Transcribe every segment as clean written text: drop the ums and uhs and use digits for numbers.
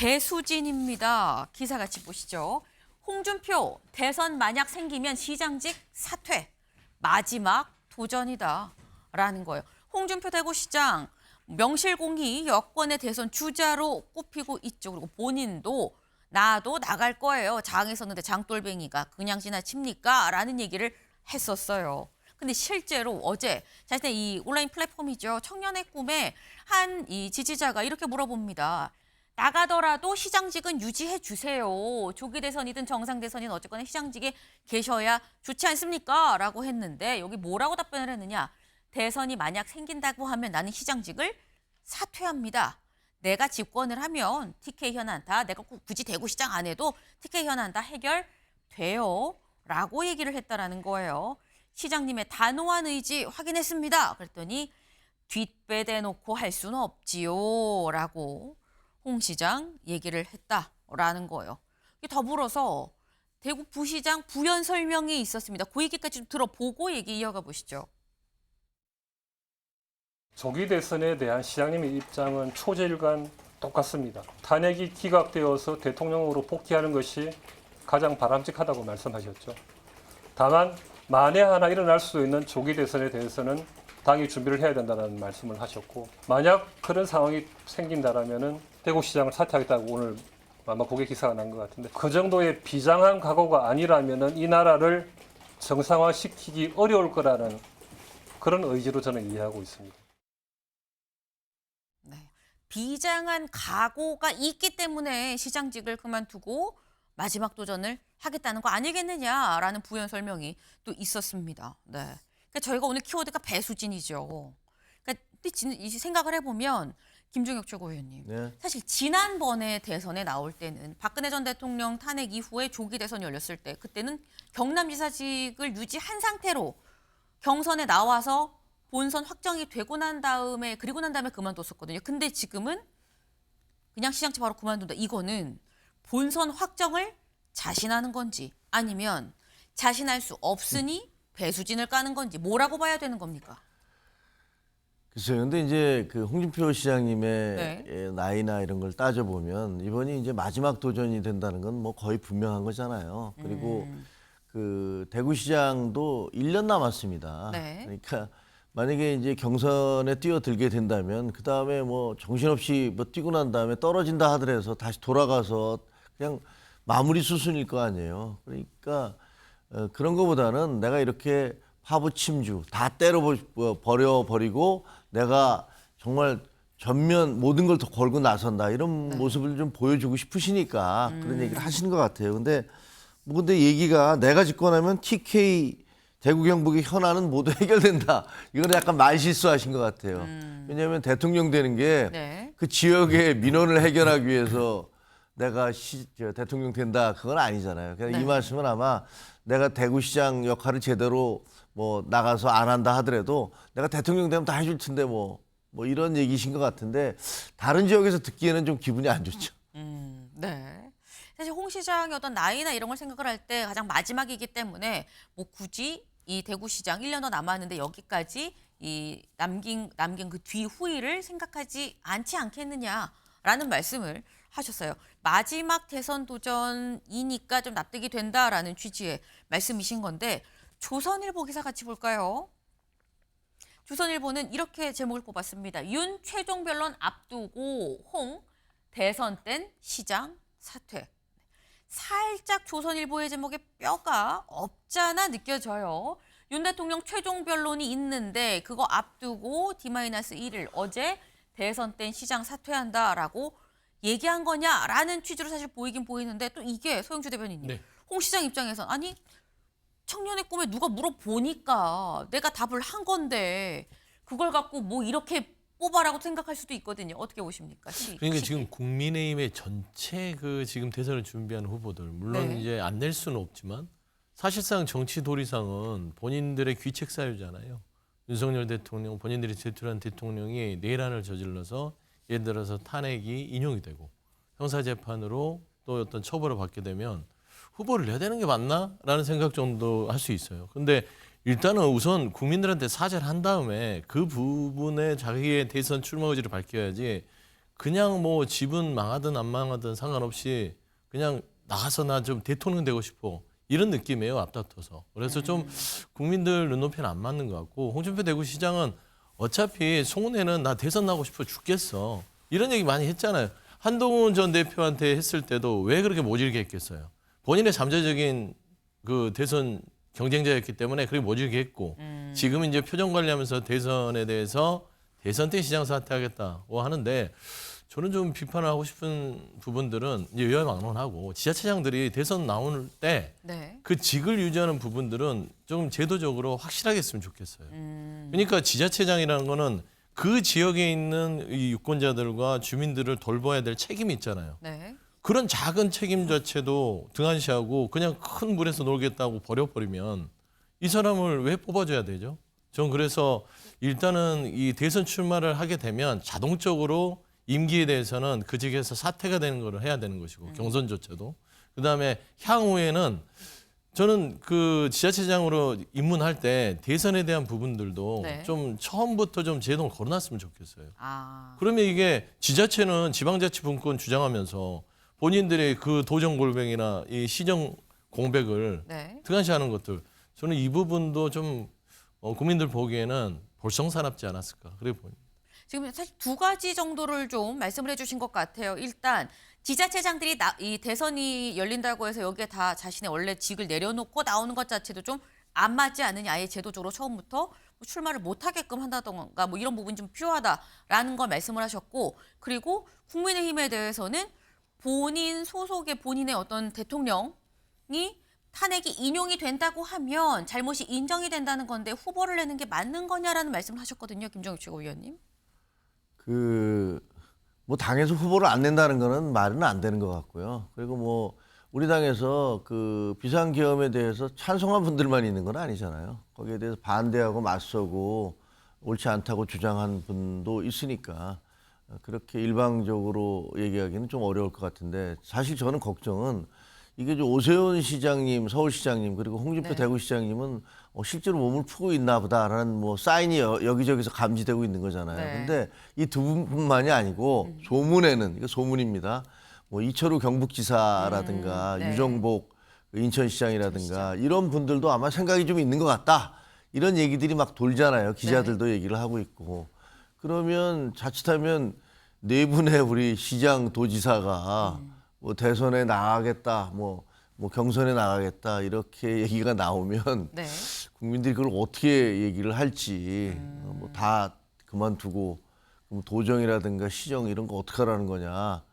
배수진입니다. 기사 같이 보시죠. 홍준표 대선 만약 생기면 시장직 사퇴. 마지막 도전이다. 라는 거예요. 홍준표 대구시장 명실공히 여권의 대선 주자로 꼽히고 있죠. 그리고 본인도 나도 나갈 거예요. 장에 섰는데 장돌뱅이가 그냥 지나칩니까? 라는 얘기를 했었어요. 근데 실제로 어제 자신의 이 온라인 플랫폼이죠. 청년의 꿈에 한 이 지지자가 이렇게 물어봅니다. 나가더라도 시장직은 유지해 주세요. 조기 대선이든 정상 대선이든 어쨌거나 시장직에 계셔야 좋지 않습니까? 라고 했는데 여기 뭐라고 답변을 했느냐. 대선이 만약 생긴다고 하면 나는 시장직을 사퇴합니다. 내가 집권을 하면 TK 현안다. 내가 굳이 대구시장 안 해도 TK 현안다 해결돼요. 라고 얘기를 했다라는 거예요. 시장님의 단호한 의지 확인했습니다. 그랬더니 뒷배대놓고 할 수는 없지요. 라고 홍 시장 얘기를 했다라는 거예요. 더불어서 대구 부시장 부연 설명이 있었습니다. 그 얘기까지 좀 들어보고 얘기 이어가 보시죠. 조기 대선에 대한 시장님의 입장은 초재일관 똑같습니다. 탄핵이 기각되어서 대통령으로 복귀하는 것이 가장 바람직하다고 말씀하셨죠. 다만 만에 하나 일어날 수 있는 조기 대선에 대해서는 당이 준비를 해야 된다는 말씀을 하셨고, 만약 그런 상황이 생긴다라면은 대구시장을 사퇴하겠다고 오늘 아마 그게 기사가 난 것 같은데, 그 정도의 비장한 각오가 아니라면은 이 나라를 정상화시키기 어려울 거라는 그런 의지로 저는 이해하고 있습니다. 네. 비장한 각오가 있기 때문에 시장직을 그만두고 마지막 도전을 하겠다는 거 아니겠느냐라는 부연 설명이 또 있었습니다. 네. 그러니까 저희가 오늘 키워드가 배수진이죠. 그러니까 이 생각을 해보면 김종혁 최고위원님, 네. 사실 지난번에 대선에 나올 때는 박근혜 전 대통령 탄핵 이후에 조기 대선이 열렸을 때 그때는 경남지사직을 유지한 상태로 경선에 나와서 본선 확정이 되고 난 다음에 그만뒀었거든요. 근데 지금은 그냥 시장직 바로 그만둔다. 이거는 본선 확정을 자신하는 건지 아니면 자신할 수 없으니 배수진을 까는 건지 뭐라고 봐야 되는 겁니까? 글쎄요. 근데 이제 그 홍준표 시장님의 네. 나이나 이런 걸 따져보면 이번이 이제 마지막 도전이 된다는 건 뭐 거의 분명한 거잖아요. 그리고 그 대구시장도 1년 남았습니다. 네. 그러니까 만약에 이제 경선에 뛰어들게 된다면 그 다음에 뭐 정신없이 뭐 뛰고 난 다음에 떨어진다 하더라도 다시 돌아가서 그냥 마무리 수순일 거 아니에요. 그러니까 그런 거보다는 내가 이렇게 파부침주 다 버려버리고 내가 정말 전면 모든 걸 더 걸고 나선다 이런 모습을 좀 보여주고 싶으시니까 그런 얘기를 하시는 것 같아요. 근데 얘기가 내가 집권하면 TK 대구 경북의 현안은 모두 해결된다. 이거는 약간 말실수하신 것 같아요. 왜냐하면 대통령 되는 게 그 지역의 민원을 해결하기 위해서 내가 대통령 된다 그건 아니잖아요. 그러니까 이 말씀은 아마 내가 대구시장 역할을 제대로 뭐 나가서 안 한다 하더라도 내가 대통령 되면 다 해줄 텐데 뭐 이런 얘기신 것 같은데 다른 지역에서 듣기에는 좀 기분이 안 좋죠. 네. 사실 홍 시장의 어떤 나이나 이런 걸 생각을 할 때 가장 마지막이기 때문에 뭐 굳이 이 대구시장 1년 더 남았는데 여기까지 이 남긴 그 뒤후위를 생각하지 않지 않겠느냐라는 말씀을 하셨어요. 마지막 대선 도전이니까 좀 납득이 된다라는 취지의 말씀이신 건데 조선일보 기사 같이 볼까요? 조선일보는 이렇게 제목을 뽑았습니다. 윤 최종 변론 앞두고 홍 대선 땐 시장 사퇴. 살짝 조선일보의 제목에 뼈가 없잖아 느껴져요. 윤 대통령 최종 변론이 있는데 그거 앞두고 D-1일 어제 대선 땐 시장 사퇴한다라고 얘기한 거냐라는 취지로 사실 보이긴 보이는데 또 이게 소영주 대변인님. 홍 시장 입장에선 아니 청년의 꿈에 누가 물어보니까 내가 답을 한 건데 그걸 갖고 뭐 이렇게 뽑아라고 생각할 수도 있거든요. 어떻게 보십니까? 그러니까 지금 국민의힘의 전체 그 지금 대선을 준비하는 후보들 물론 이제 안 낼 수는 없지만 사실상 정치 도리상은 본인들의 귀책 사유잖아요. 윤석열 대통령 본인들이 제출한 대통령이 내란을 저질러서 예를 들어서 탄핵이 인용이 되고 형사재판으로 또 어떤 처벌을 받게 되면 후보를 내야 되는 게 맞나라는 생각 정도 할 수 있어요. 근데 일단은 우선 국민들한테 사죄를 한 다음에 그 부분에 자기의 대선 출마 의지를 밝혀야지 그냥 뭐 집은 망하든 안 망하든 상관없이 그냥 나가서 나 좀 대통령 되고 싶어. 이런 느낌이에요, 앞다퉈서. 그래서 좀 국민들 눈높이는 안 맞는 것 같고, 홍준표 대구시장은 어차피 송은혜는 나 대선 나고 싶어 죽겠어. 이런 얘기 많이 했잖아요. 한동훈 전 대표한테 했을 때도 왜 그렇게 모질게 했겠어요. 본인의 잠재적인 그 대선 경쟁자였기 때문에 그렇게 모질게 했고, 지금 이제 표정 관리하면서 대선에 대해서 대선 때 시장 사퇴하겠다고 하는데, 저는 좀 비판을 하고 싶은 부분들은 이제 여야망론하고 지자체장들이 대선 나올 때 네. 그 직을 유지하는 부분들은 좀 제도적으로 확실하게 했으면 좋겠어요. 그러니까 지자체장이라는 거는 그 지역에 있는 이 유권자들과 주민들을 돌봐야 될 책임이 있잖아요. 네. 그런 작은 책임 자체도 등한시하고 그냥 큰 물에서 놀겠다고 버려버리면 이 사람을 왜 뽑아줘야 되죠? 전 그래서 일단은 이 대선 출마를 하게 되면 자동적으로 임기에 대해서는 그 직에서 사퇴가 되는 걸 해야 되는 것이고 경선조차도. 그다음에 향후에는 저는 그 지자체장으로 입문할 때 대선에 대한 부분들도 네. 좀 처음부터 좀 제도를 걸어놨으면 좋겠어요. 아. 그러면 이게 지자체는 지방자치분권 주장하면서 본인들의 그 도정골뱅이나 이 시정 공백을 네. 등한시하는 것들, 저는 이 부분도 좀 국민들 보기에는 볼썽사납지 않았을까 그래 보입니다. 지금 사실 두 가지 정도를 좀 말씀을 해주신 것 같아요. 일단 지자체장들이 이 대선이 열린다고 해서 여기에 다 자신의 원래 직을 내려놓고 나오는 것 자체도 좀 안 맞지 않느냐. 아예 제도적으로 처음부터 뭐 출마를 못하게끔 한다던가 뭐 이런 부분이 좀 필요하다라는 걸 말씀을 하셨고, 그리고 국민의힘에 대해서는 본인 소속의 본인의 어떤 대통령이 탄핵이 인용이 된다고 하면 잘못이 인정이 된다는 건데 후보를 내는 게 맞는 거냐라는 말씀을 하셨거든요. 김종욱 최고위원님. 뭐 당에서 후보를 안 낸다는 거는 말은 안 되는 것 같고요. 그리고 뭐 우리 당에서 그 비상계엄에 대해서 찬성한 분들만 있는 건 아니잖아요. 거기에 대해서 반대하고 맞서고 옳지 않다고 주장한 분도 있으니까 그렇게 일방적으로 얘기하기는 좀 어려울 것 같은데, 사실 저는 걱정은 이게 좀 오세훈 시장님, 서울시장님, 그리고 홍준표 네. 대구시장님은 실제로 몸을 푸고 있나 보다라는 뭐 사인이 여기저기서 감지되고 있는 거잖아요. 네. 근데 이 두 분뿐만이 아니고 소문에는, 이거 소문입니다. 뭐 이철우 경북지사라든가 네. 유정복 인천시장이라든가 이런 분들도 아마 생각이 좀 있는 것 같다. 이런 얘기들이 막 돌잖아요. 기자들도 얘기를 하고 있고. 그러면 자칫하면 네 분의 우리 시장 도지사가 뭐 대선에 나가겠다, 뭐 경선에 나가겠다 이렇게 얘기가 나오면 네. 국민들이 그걸 어떻게 얘기를 할지, 뭐 다 그만두고 그럼 도정이라든가 시정 이런 거 어떻게 하라는 거냐,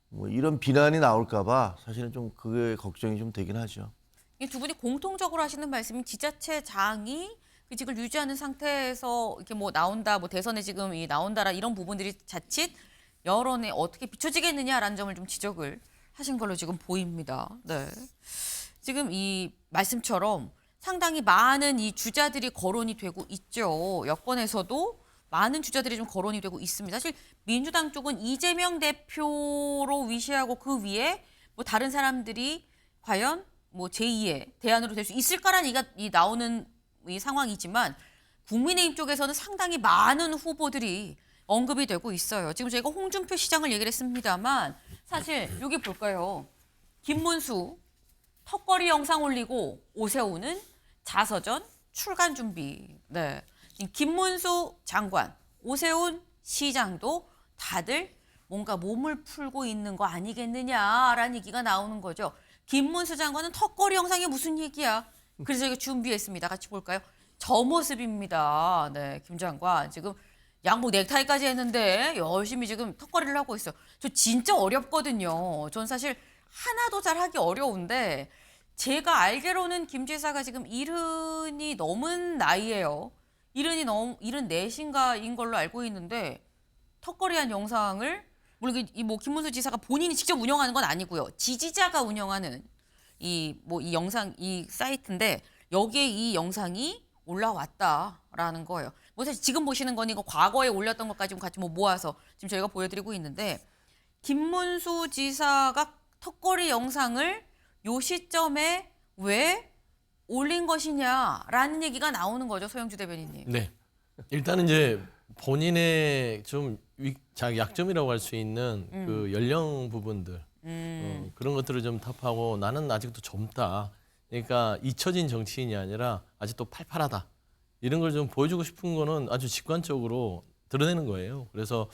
뭐 이런 비난이 나올까봐 사실은 좀 그게 걱정이 좀 되긴 하죠. 이 두 분이 공통적으로 하시는 말씀이 지자체장이 그 직을 유지하는 상태에서 이렇게 뭐 나온다, 뭐 대선에 지금 이 나온다라 이런 부분들이 자칫 여론에 어떻게 비춰지겠느냐라는 점을 좀 지적을 하신 걸로 지금 보입니다. 네. 지금 이 말씀처럼 상당히 많은 이 주자들이 거론이 되고 있죠. 여권에서도 많은 주자들이 좀 거론이 되고 있습니다. 사실 민주당 쪽은 이재명 대표로 위시하고 그 위에 뭐 다른 사람들이 과연 뭐 제2의 대안으로 될 수 있을까라는 얘기가 나오는 이 상황이지만, 국민의힘 쪽에서는 상당히 많은 후보들이 언급이 되고 있어요. 지금 저희가 홍준표 시장을 얘기를 했습니다만 사실 여기 볼까요? 김문수 턱걸이 영상 올리고 오세훈은 자서전 출간 준비. 네. 김문수 장관, 오세훈 시장도 다들 뭔가 몸을 풀고 있는 거 아니겠느냐라는 얘기가 나오는 거죠. 김문수 장관은 턱걸이 영상이 무슨 얘기야? 그래서 저희가 준비했습니다. 같이 볼까요? 저 모습입니다. 네, 김 장관 지금 양복 넥타이까지 했는데 열심히 지금 턱걸이를 하고 있어요. 저 진짜 어렵거든요. 전 사실 하나도 잘하기 어려운데, 제가 알기로는 김 지사가 지금 70이 넘은 나이예요. 74인가인 걸로 알고 있는데 턱걸이한 영상을, 물론 뭐 김문수 지사가 본인이 직접 운영하는 건 아니고요. 지지자가 운영하는 이 영상, 이 사이트인데 여기에 이 영상이 올라왔다라는 거예요. 뭐 사실 지금 보시는 건 이거 과거에 올렸던 것까지 같이 뭐 모아서 지금 저희가 보여드리고 있는데, 김문수 지사가 턱걸이 영상을 요 시점에 왜 올린 것이냐라는 얘기가 나오는 거죠, 소영주 대변인님. 네. 일단은 이제 본인의 좀 약점이라고 할 수 있는 그 연령 부분들 그런 것들을 좀 탑하고 나는 아직도 젊다. 그러니까 잊혀진 정치인이 아니라 아직도 팔팔하다. 이런 걸 좀 보여주고 싶은 거는 아주 직관적으로 드러내는 거예요. 그래서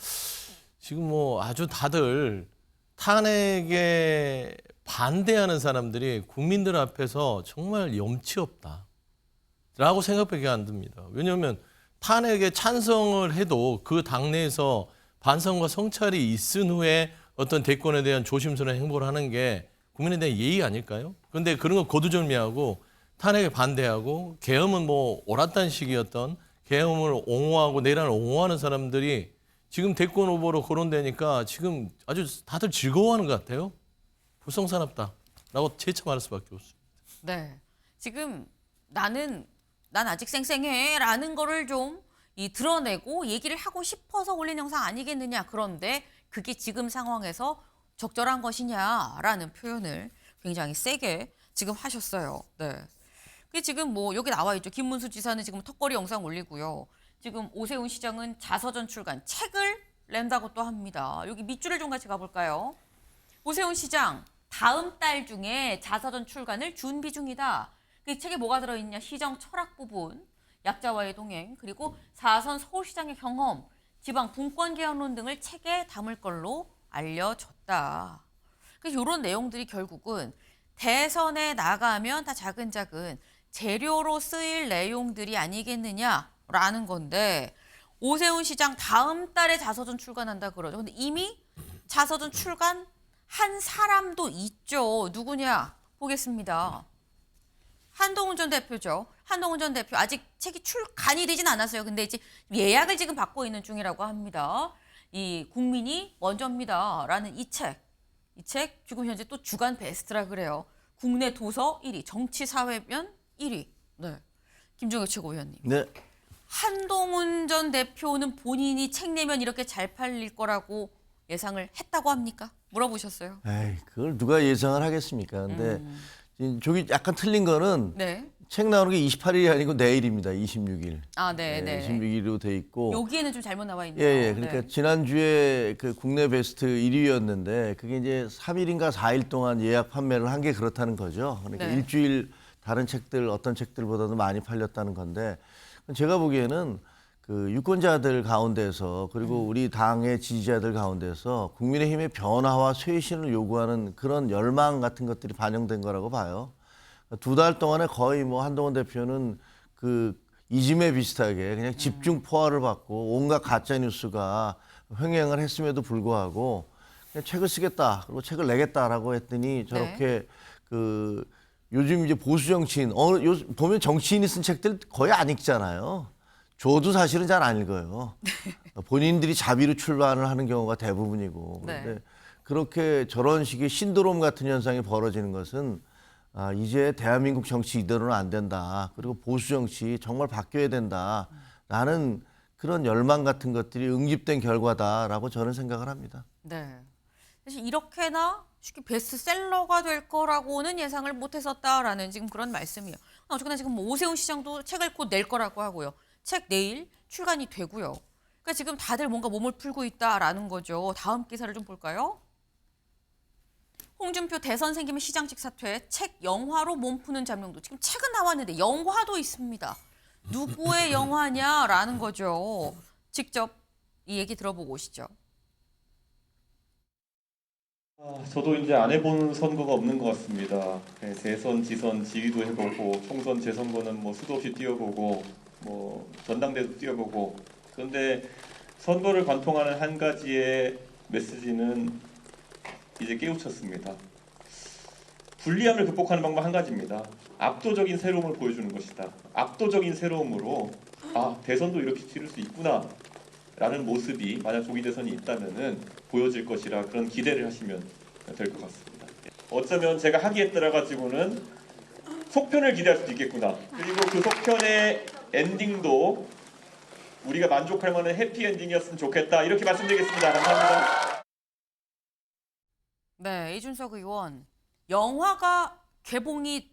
지금 뭐 아주 다들 탄핵에 반대하는 사람들이 국민들 앞에서 정말 염치 없다라고 생각밖에 안 듭니다. 왜냐하면 탄핵에 찬성을 해도 그 당내에서 반성과 성찰이 있은 후에 어떤 대권에 대한 조심스러운 행보를 하는 게 국민에 대한 예의 아닐까요? 그런데 그런 거 거두절미하고 탄핵에 반대하고 계엄은 뭐 옳았다는 식이었던 계엄을 옹호하고 내란을 옹호하는 사람들이 지금 대권 후보로 거론되니까 지금 아주 다들 즐거워하는 것 같아요. 불성사납다라고 재차 말할 수밖에 없습니다. 네. 지금 난 아직 쌩쌩해라는 거를 좀 드러내고 얘기를 하고 싶어서 올린 영상 아니겠느냐. 그런데 그게 지금 상황에서 적절한 것이냐라는 표현을 굉장히 세게 지금 하셨어요. 네. 그게 지금 뭐 여기 나와 있죠. 김문수 지사는 지금 턱걸이 영상 올리고요. 지금 오세훈 시장은 자서전 출간 책을 낸다고 또 합니다. 여기 밑줄을 좀 같이 가볼까요? 오세훈 시장 다음 달 중에 자서전 출간을 준비 중이다. 그 책에 뭐가 들어있냐? 시정 철학 부분, 약자와의 동행, 그리고 4선 서울시장의 경험, 지방 분권 개헌론 등을 책에 담을 걸로 알려졌다. 그래서 이런 내용들이 결국은 대선에 나가면 다 자근자근 재료로 쓰일 내용들이 아니겠느냐라는 건데 오세훈 시장 다음 달에 자서전 출간한다 그러죠. 근데 이미 자서전 출간한 사람도 있죠. 누구냐? 보겠습니다. 한동훈 전 대표죠. 한동훈 전 대표 아직 책이 출간이 되진 않았어요. 근데 이제 예약을 지금 받고 있는 중이라고 합니다. 이 국민이 먼저입니다라는 이 책 지금 현재 또 주간 베스트라 그래요. 국내 도서 1위, 정치 사회면 1위. 네. 김종혁 최고위원님. 네. 한동훈 전 대표는 본인이 책 내면 이렇게 잘 팔릴 거라고 예상을 했다고 합니까? 물어보셨어요. 에이, 그걸 누가 예상을 하겠습니까? 근데 저기 약간 틀린 거는 네. 책 나오는 게 28일이 아니고 내일입니다. 26일. 아, 네, 네. 26일로 돼 있고. 여기에는 좀 잘못 나와 있네요. 예, 예. 그러니까 네. 지난주에 그 국내 베스트 1위였는데 그게 이제 3일인가 4일 동안 예약 판매를 한 게 그렇다는 거죠. 그러니까 네. 일주일 다른 책들 어떤 책들보다도 많이 팔렸다는 건데 제가 보기에는 그 유권자들 가운데서 그리고 우리 당의 지지자들 가운데서 국민의힘의 변화와 쇄신을 요구하는 그런 열망 같은 것들이 반영된 거라고 봐요. 2달 동안에 거의 뭐 한동훈 대표는 그 이즘에 비슷하게 그냥 집중 포화를 받고 온갖 가짜 뉴스가 횡행을 했음에도 불구하고 그냥 책을 쓰겠다 그리고 책을 내겠다라고 했더니 저렇게 그 요즘 이제 보수 정치인 보면 정치인이 쓴 책들 거의 안 읽잖아요. 저도 사실은 잘 안 읽어요. 본인들이 자비로 출판을 하는 경우가 대부분이고 그런데 네. 그렇게 저런 식의 신드롬 같은 현상이 벌어지는 것은 이제 대한민국 정치 이대로는 안 된다. 그리고 보수 정치 정말 바뀌어야 된다라는 그런 열망 같은 것들이 응집된 결과다라고 저는 생각을 합니다. 네. 사실 이렇게나 쉽게 베스트셀러가 될 거라고는 예상을 못했었다라는 지금 그런 말씀이에요. 어쨌거나 지금 뭐 오세훈 시장도 책을 곧 낼 거라고 하고요. 책 내일 출간이 되고요. 그러니까 지금 다들 뭔가 몸을 풀고 있다라는 거죠. 다음 기사를 좀 볼까요? 홍준표 대선 생기면 시장직 사퇴, 책 영화로 몸 푸는 잠룡도. 지금 책은 나왔는데 영화도 있습니다. 누구의 영화냐라는 거죠. 직접 이 얘기 들어보고 오시죠. 저도 이제 안 해본 선거가 없는 것 같습니다. 네, 대선, 지선, 지휘도 해보고 총선, 재선거는 뭐 수도 없이 뛰어보고 뭐 전당대도 뛰어보고 그런데 선거를 관통하는 한 가지의 메시지는 이제 깨우쳤습니다. 불리함을 극복하는 방법 한 가지입니다. 압도적인 새로움을 보여주는 것이다. 압도적인 새로움으로 대선도 이렇게 치를 수 있구나 라는 모습이 만약 조기 대선이 있다면은 보여질 것이라 그런 기대를 하시면 될 것 같습니다. 어쩌면 제가 하기에 따라 가지고는 속편을 기대할 수도 있겠구나. 그리고 그 속편의 엔딩도 우리가 만족할 만한 해피 엔딩이었으면 좋겠다. 이렇게 말씀드리겠습니다. 감사합니다. 네, 이준석 의원. 영화가 개봉이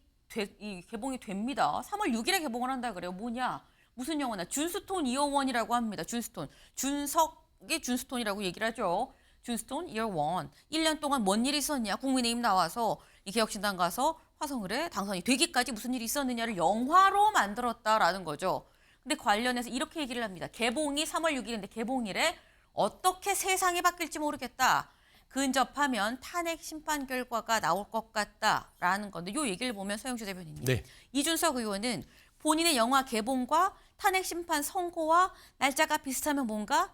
됩니다. 3월 6일에 개봉을 한다 그래요. 뭐냐? 무슨 영화나 준스톤 이어원이라고 합니다. 준스톤. 준석의 준스톤이라고 얘기를 하죠. 준스톤 이어원. 1년 동안 뭔 일이 있었냐. 국민의힘 나와서 이 개혁신당 가서 화성을에 당선이 되기까지 무슨 일이 있었느냐를 영화로 만들었다라는 거죠. 근데 관련해서 이렇게 얘기를 합니다. 개봉이 3월 6일인데 개봉일에 어떻게 세상이 바뀔지 모르겠다. 근접하면 탄핵 심판 결과가 나올 것 같다라는 건데 이 얘기를 보면 서영주 대변인님. 네. 이준석 의원은 본인의 영화 개봉과 탄핵 심판 선고와 날짜가 비슷하면 뭔가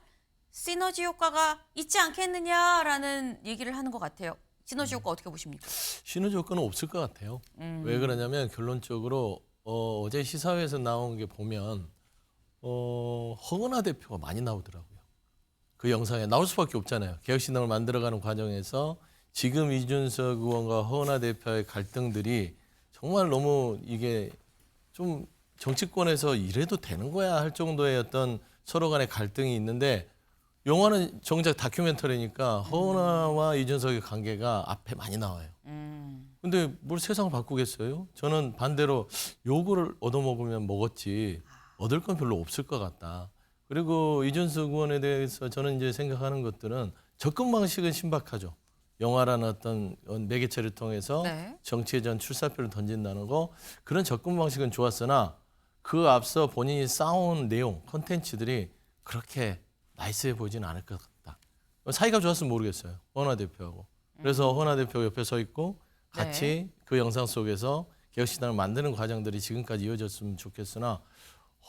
시너지 효과가 있지 않겠느냐라는 얘기를 하는 것 같아요. 시너지 효과 어떻게 보십니까? 시너지 효과는 없을 것 같아요. 왜 그러냐면 결론적으로 어제 시사회에서 나온 게 보면 허은하 대표가 많이 나오더라고요. 그 영상에 나올 수밖에 없잖아요. 개혁신당을 만들어가는 과정에서 지금 이준석 의원과 허은하 대표의 갈등들이 정말 너무 이게 좀 정치권에서 이래도 되는 거야 할 정도의 어떤 서로 간의 갈등이 있는데 영화는 정작 다큐멘터리니까 허은하와 이준석의 관계가 앞에 많이 나와요. 근데 뭘 세상을 바꾸겠어요? 저는 반대로 요거를 얻어먹으면 먹었지 얻을 건 별로 없을 것 같다. 그리고 이준석 의원에 대해서 저는 이제 생각하는 것들은 접근 방식은 신박하죠. 영화라는 어떤 매개체를 통해서 네. 정치의 전 출사표를 던진다는 거 그런 접근 방식은 좋았으나 그 앞서 본인이 쌓아온 내용, 콘텐츠들이 그렇게 나이스해 보이지는 않을 것 같다. 사이가 좋았으면 모르겠어요. 허은하 대표하고. 그래서 허은하 대표 옆에 서 있고 같이 그 영상 속에서 개혁신당을 만드는 과정들이 지금까지 이어졌으면 좋겠으나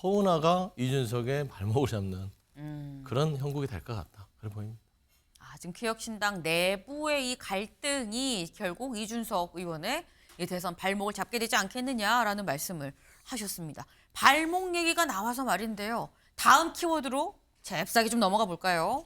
허은하가 이준석의 발목을 잡는 그런 형국이 될 것 같다. 그래 보입니다. 지금 개혁신당 내부의 이 갈등이 결국 이준석 의원의 이 대선 발목을 잡게 되지 않겠느냐라는 말씀을 하셨습니다. 발목 얘기가 나와서 말인데요. 다음 키워드로 잽싸게 좀 넘어가 볼까요?